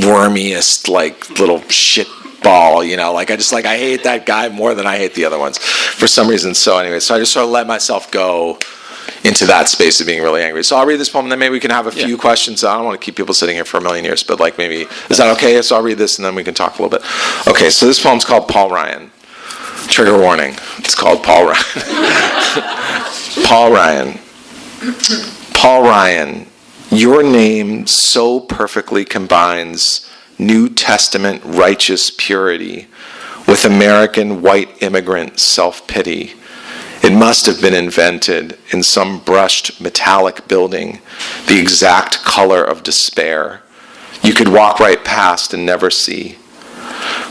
wormiest, like little shit ball, like I hate that guy more than I hate the other ones for some reason. So anyway, so I just sort of let myself go into that space of being really angry. So I'll read this poem, and then maybe we can have a few questions. I don't want to keep people sitting here for a million years, but like maybe, is that okay? So I'll read this, and then we can talk a little bit. Okay, so this poem's called Paul Ryan. Trigger warning. It's called Paul Ryan. Paul Ryan. Paul Ryan, your name so perfectly combines New Testament righteous purity with American white immigrant self-pity. It must have been invented in some brushed metallic building, the exact color of despair. You could walk right past and never see.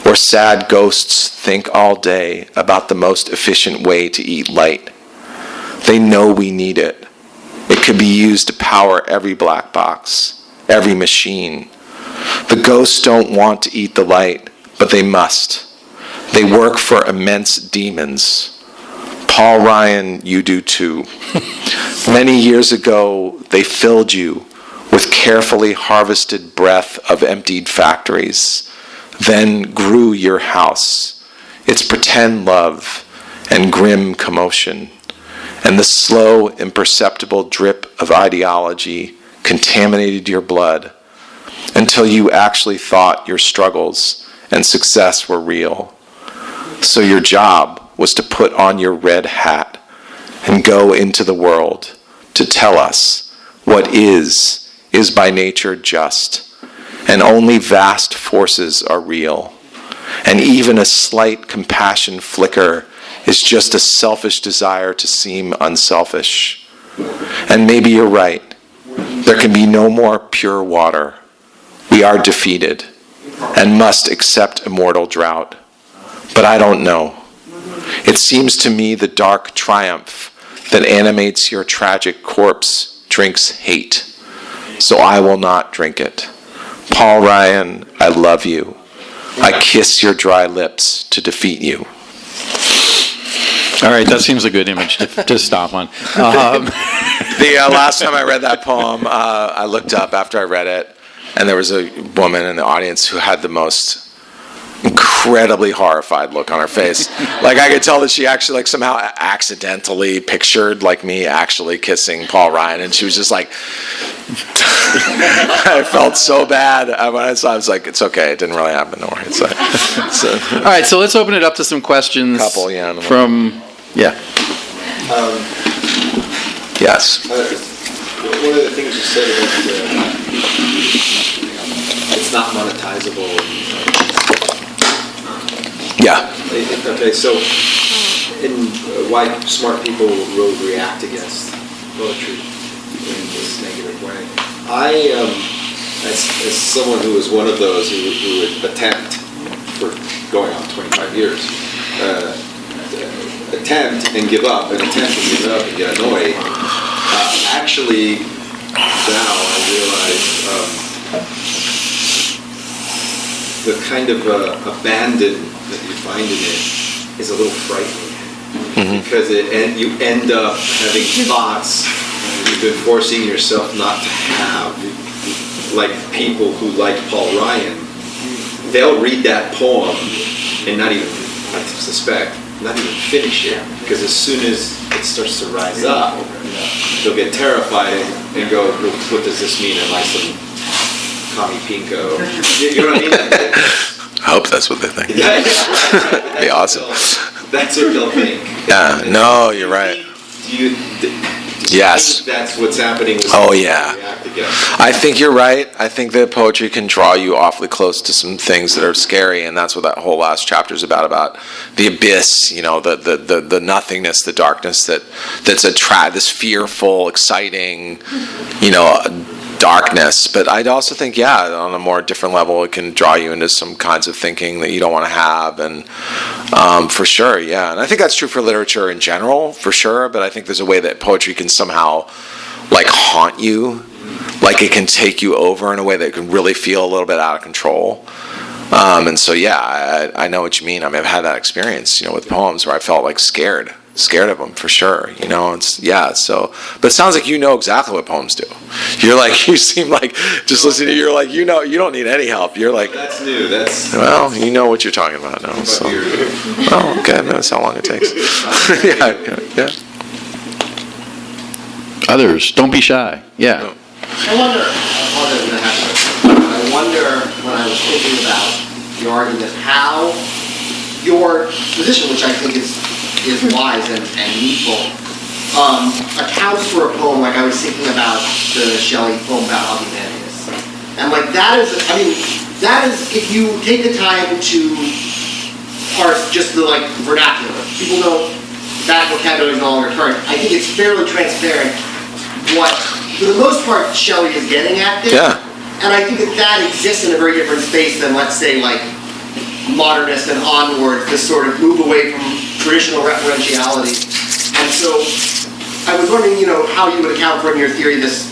Where sad ghosts think all day about the most efficient way to eat light. They know we need it. It could be used to power every black box, every machine. The ghosts don't want to eat the light, but they must. They work for immense demons. Paul Ryan, you do too. Many years ago, they filled you with carefully harvested breath of emptied factories, then grew your house, its pretend love and grim commotion, and the slow, imperceptible drip of ideology contaminated your blood until you actually thought your struggles and success were real. So your job was to put on your red hat and go into the world to tell us what is by nature just, and only vast forces are real, and even a slight compassion flicker is just a selfish desire to seem unselfish. And maybe you're right. There can be no more pure water. We are defeated and must accept immortal drought. But I don't know. It seems to me the dark triumph that animates your tragic corpse drinks hate. So I will not drink it. Paul Ryan, I love you. I kiss your dry lips to defeat you. All right, that seems a good image to stop on. The last time I read that poem, I looked up after I read it, and there was a woman in the audience who had the most incredibly horrified look on her face. Like I could tell that she actually somehow accidentally pictured me actually kissing Paul Ryan, and she was just like, I felt so bad when I saw it. I was like, it's okay, it didn't really happen, don't worry. All right, so let's open it up to some questions. From Yes. One of the things you said about it's not monetizable. Yeah. Okay, so why smart people will react against poetry in this negative way. I, as someone who was one of those who would attempt, for going on 25 years, attempt and give up, and attempt and give up and get annoyed, actually now I realize the kind of abandon that you find in it is a little frightening, because you end up having thoughts you've been forcing yourself not to have. Like people who like Paul Ryan, they'll read that poem and not even, I suspect, not even finish it, because as soon as it starts to rise up, they'll get terrified and go, well, what does this mean? Am I some commie pinko? You know what I mean? I hope that's what they think. It'd be awesome. That's what they'll think. Yeah, no, you're right. Do you Yes. think that's what's happening with Oh, yeah. react against? I think you're right. I think that poetry can draw you awfully close to some things that are scary, and that's what that whole last chapter is about the abyss, the nothingness, the darkness that's this fearful, exciting, darkness. But I'd also think, on a more different level, it can draw you into some kinds of thinking that you don't want to have, and for sure, yeah. And I think that's true for literature in general, for sure, but I think there's a way that poetry can somehow haunt you, it can take you over in a way that can really feel a little bit out of control. And so, I know what you mean. I mean, I've had that experience, with poems where I felt scared, scared of them for sure. So, but it sounds like you know exactly what poems do. You seem like, just listening to you, you're like, you don't need any help. You're like, That's new. well, you know what you're talking about now. So, well, okay, that's how long it takes. yeah. Others, don't be shy. Yeah. I wonder when I was thinking about the argument, how your position, which I think is wise and needful, accounts for a poem. Like I was thinking about the Shelley poem about Ozymandias, and like that is if you take the time to parse just the vernacular. People know that vocabulary is no longer current. I think it's fairly transparent what, for the most part, Shelley is getting at there. Yeah. And I think that exists in a very different space than, let's say, modernist and onward, this sort of move away from traditional referentiality. And so I was wondering, how you would account for in your theory this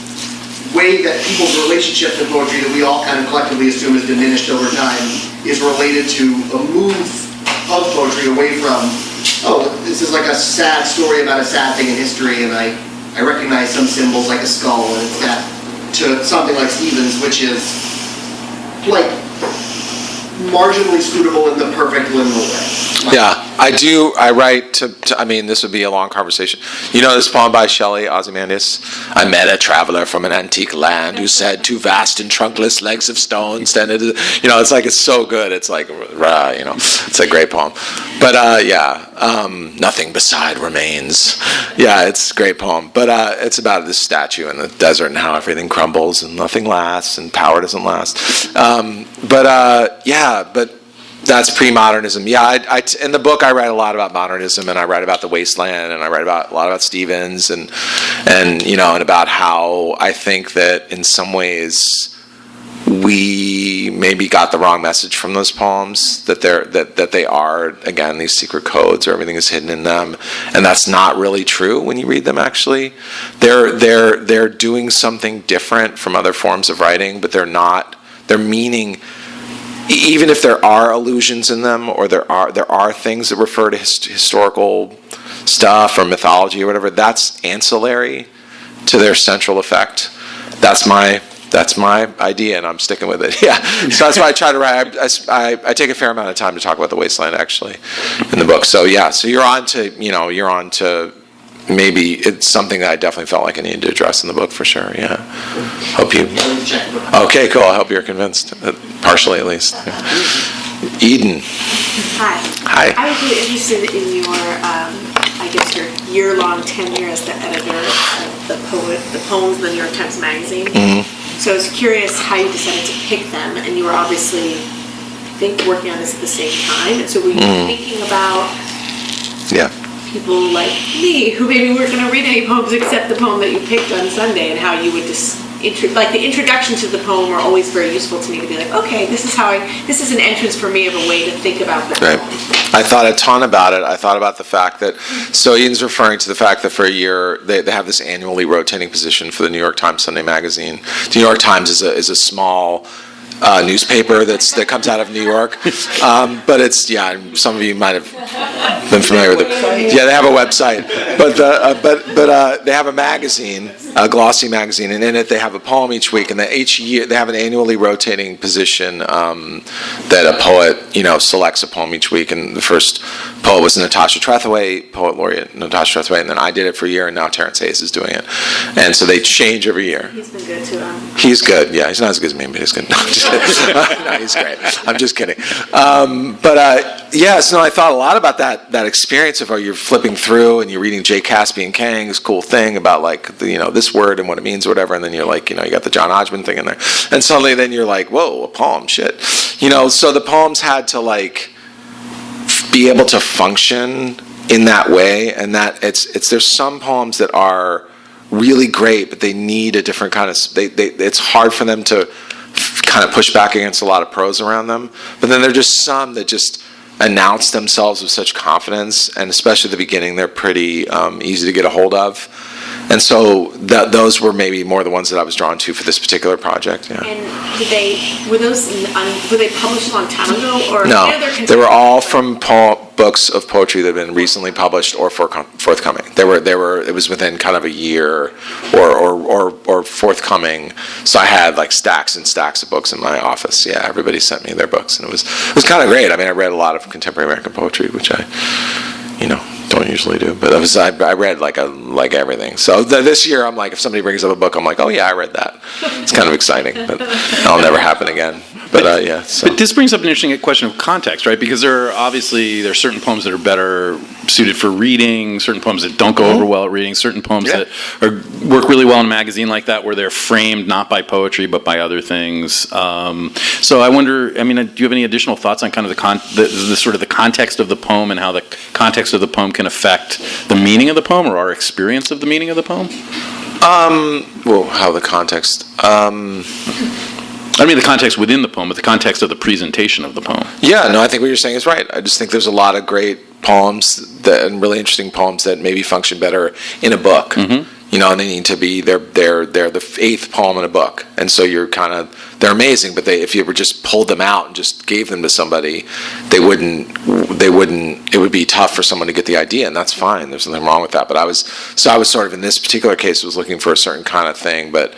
way that people's relationship to poetry that we all kind of collectively assume is diminished over time is related to a move of poetry away from, this is like a sad story about a sad thing in history, and I recognize some symbols like a skull, and it's that, to something like Stevens, which is marginally scrutable in the perfect liminal way. Yeah, I do. I write this would be a long conversation. This poem by Shelley, Ozymandias. I met a traveler from an antique land who said, "Two vast and trunkless legs of stone stand." It's so good. It's it's a great poem. But nothing beside remains. Yeah, it's a great poem. But it's about this statue in the desert and how everything crumbles and nothing lasts and power doesn't last. But that's pre-modernism. Yeah, in the book I write a lot about modernism, and I write about the wasteland, and I write a lot about Stevens, and about how I think that in some ways we maybe got the wrong message from those poems, that they are again these secret codes, or everything is hidden in them, and that's not really true when you read them. Actually, they're doing something different from other forms of writing, but they're not. Their meaning, even if there are allusions in them, or there are things that refer to historical stuff or mythology or whatever, that's ancillary to their central effect. That's my idea, and I'm sticking with it. Yeah, so that's why I try to write. I take a fair amount of time to talk about the wasteland actually in the book. So yeah, so you're on to maybe it's something that I definitely felt like I needed to address in the book for sure. Yeah. Hope you. Okay, cool. I hope you're convinced, partially at least. Yeah. Eden. Hi. I was really interested in your, your year-long tenure as the editor of the poems in the New York Times Magazine. Mm-hmm. So I was curious how you decided to pick them, and you were obviously, I think, working on this at the same time. And so were you thinking about people like me who maybe weren't going to read any poems except the poem that you picked on Sunday, and how you would just the introduction to the poem were always very useful to me, to be like, okay, this is an entrance for me of a way to think about the poem. I thought a ton about it. I thought about the fact that, so Ian's referring to the fact that for a year they have this annually rotating position for the New York Times Sunday magazine. The New York Times is a small newspaper that comes out of New York, but it's some of you might have been familiar with it. Yeah, they have a website, but they have a magazine, a glossy magazine, and in it they have a poem each week, and each year they have an annually rotating position that a poet selects a poem each week, and the first poet was Natasha Trethewey, poet laureate Natasha Trethewey, and then I did it for a year, and now Terrence Hayes is doing it, and so they change every year. He's been good too. He's good. Yeah, he's not as good as me, but he's good. No, no, he's great. I'm just kidding. So I thought a lot about that experience of you're flipping through and you're reading J. Caspian Kang's cool thing about this word and what it means or whatever, and then you're you got the John Hodgman thing in there, and suddenly then you're like, whoa, a poem, shit, So the poems had to be able to function in that way, and that there's some poems that are really great, but they need a different kind of. It's hard for them to kind of push back against a lot of prose around them, but then there are just some that just announce themselves with such confidence, and especially at the beginning they're pretty easy to get a hold of, and so those were maybe more the ones that I was drawn to for this particular project. Yeah. And were they published a long time ago, or no? They were all from books of poetry that have been recently published or forthcoming. It was within kind of a year or forthcoming. So I had like stacks and stacks of books in my office. Yeah, everybody sent me their books, and it was kind of great. I mean, I read a lot of contemporary American poetry, which I don't usually do, but I read like everything. So this year, I'm like, if somebody brings up a book, I'm like, oh yeah, I read that. It's kind of exciting, but that'll never happen again. But yeah. So. But this brings up an interesting question of context, right? Because there are certain poems that are better suited for reading, certain poems that don't go over well at reading, certain poems that work really well in a magazine like that, where they're framed not by poetry but by other things. So I wonder, I mean, do you have any additional thoughts on kind of the sort of the context of the poem and how the context of the poem can affect the meaning of the poem or our experience of the meaning of the poem? Well, how the context? I mean the context within the poem, but the context of the presentation of the poem. Yeah, no, I think what you're saying is right. I just think there's a lot of great poems and really interesting poems that maybe function better in a book. Mm-hmm. And they need to be they're the eighth poem in a book, and so they're amazing. But if you ever just pulled them out and just gave them to somebody, they wouldn't. It would be tough for someone to get the idea, and that's fine. There's nothing wrong with that. But I was sort of in this particular case was looking for a certain kind of thing. But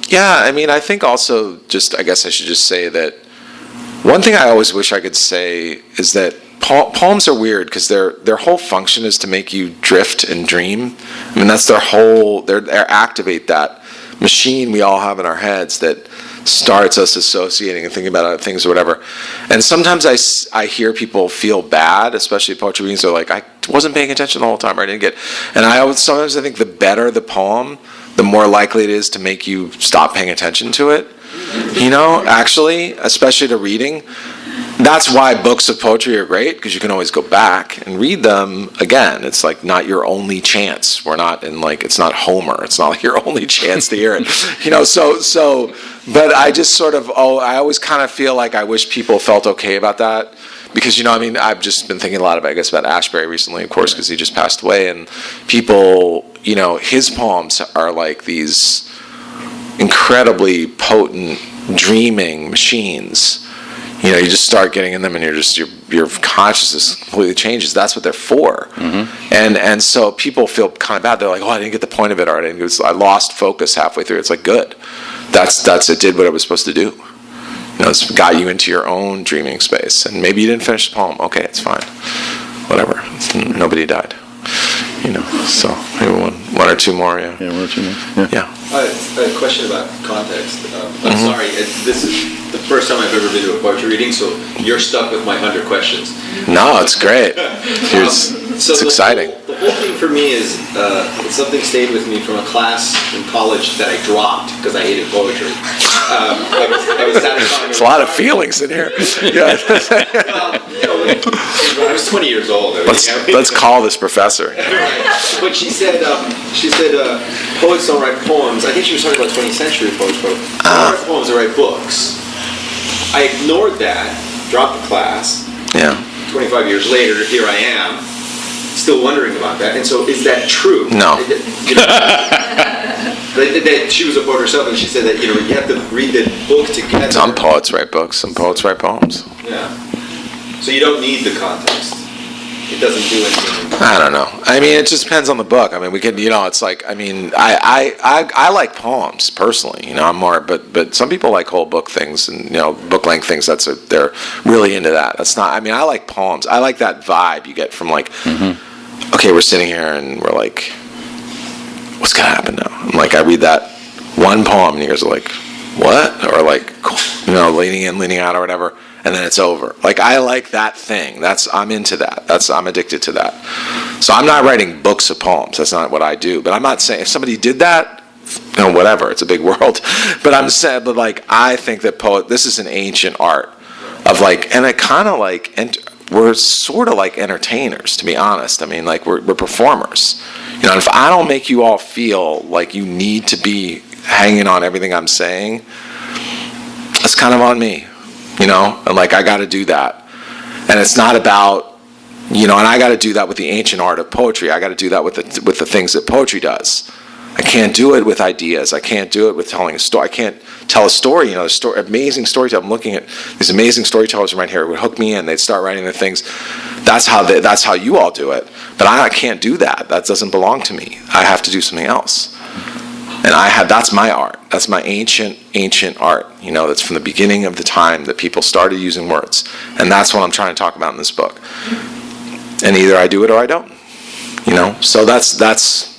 yeah, I mean, I think also I guess I should just say that one thing I always wish I could say is that poems are weird because their whole function is to make you drift and dream. I mean, that's they activate that machine we all have in our heads that starts us associating and thinking about other things or whatever. And sometimes I hear people feel bad, especially poetry readings. They're like, I wasn't paying attention the whole time. I didn't get. And sometimes I think the better the poem, the more likely it is to make you stop paying attention to it. Actually, especially to reading. That's why books of poetry are great, because you can always go back and read them again. It's like not your only chance. We're not in it's not Homer. It's not like your only chance to hear it. But I just sort of, I always kind of feel like I wish people felt okay about that. Because, I've just been thinking a lot about Ashbery recently, of course, because he just passed away. And people, his poems are like these incredibly potent dreaming machines. You just start getting in them, and your consciousness completely changes. That's what they're for. Mm-hmm. And so people feel kind of bad. They're like, I didn't get the point of it, or I lost focus halfway through. It's like, good. That's it did what it was supposed to do. It's got you into your own dreaming space. And maybe you didn't finish the poem. Okay, it's fine. Whatever. Nobody died. So maybe one or two more. Yeah. Yeah, one or two more. Yeah. I have a question about context. I'm sorry, this is the first time I've ever been to a poetry reading, so you're stuck with my 100 questions. No, it's great. It's exciting. The whole thing for me is something stayed with me from a class in college that I dropped because I hated poetry. I was satisfied. There's a lot of feelings in here. Yeah. When I was 20 years old. Let's call this professor. But she said poets don't write poems. I think she was talking about 20th century poets. They don't write poems, they write books. I ignored that, dropped the class. Yeah. 25 years later, here I am, still wondering about that. And so, is that true? No. That she was a poet herself, and she said that you have to read the book together. Some poets write books, some poets write poems. Yeah. So you don't need the context. It doesn't do anything. I don't know. I mean, it just depends on the book. I mean, we could, it's like, I mean, I like poems personally. I'm more, but some people like whole book things and book length things. They're really into that. That's not. I mean, I like poems. I like that vibe you get from okay, we're sitting here and we're like, what's gonna happen now? I'm like, I read that one poem and you guys are like, what? Or like, leaning in, leaning out, or whatever. And then it's over. Like, I like that thing. I'm into that. I'm addicted to that. So I'm not writing books of poems. That's not what I do. But I'm not saying if somebody did that, whatever. It's a big world. But I'm saying, I think that this is an ancient art of and it kind of we're sort of like entertainers, to be honest. I mean, we're performers. If I don't make you all feel like you need to be hanging on everything I'm saying, that's kind of on me. And I got to do that. And it's not about, and I got to do that with the ancient art of poetry. I got to do that with the things that poetry does. I can't do it with ideas. I can't do it with telling a story. I can't tell a story, amazing storyteller. I'm looking at these amazing storytellers right here who would hook me in. They'd start writing their things. That's how you all do it. But I can't do that. That doesn't belong to me. I have to do something else. And that's my art. That's my ancient art. That's from the beginning of the time that people started using words. And that's what I'm trying to talk about in this book. And either I do it or I don't. So that's.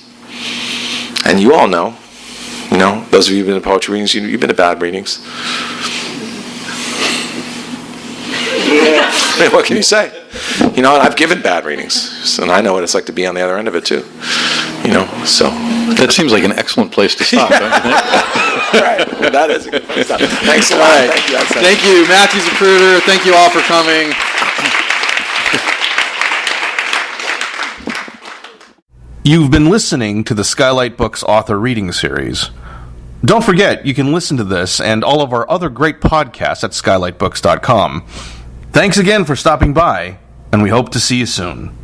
And you all know, those of you who've been to poetry readings, you've been to bad readings. I mean, what can you say? And I've given bad readings, and I know what it's like to be on the other end of it too. So. That seems like an excellent place to stop, don't you think? Right, that is a good place to stop. Thanks a lot. Right. Thank you, Matthew Zapruder. Thank you all for coming. You've been listening to the Skylight Books author reading series. Don't forget, you can listen to this and all of our other great podcasts at skylightbooks.com. Thanks again for stopping by, and we hope to see you soon.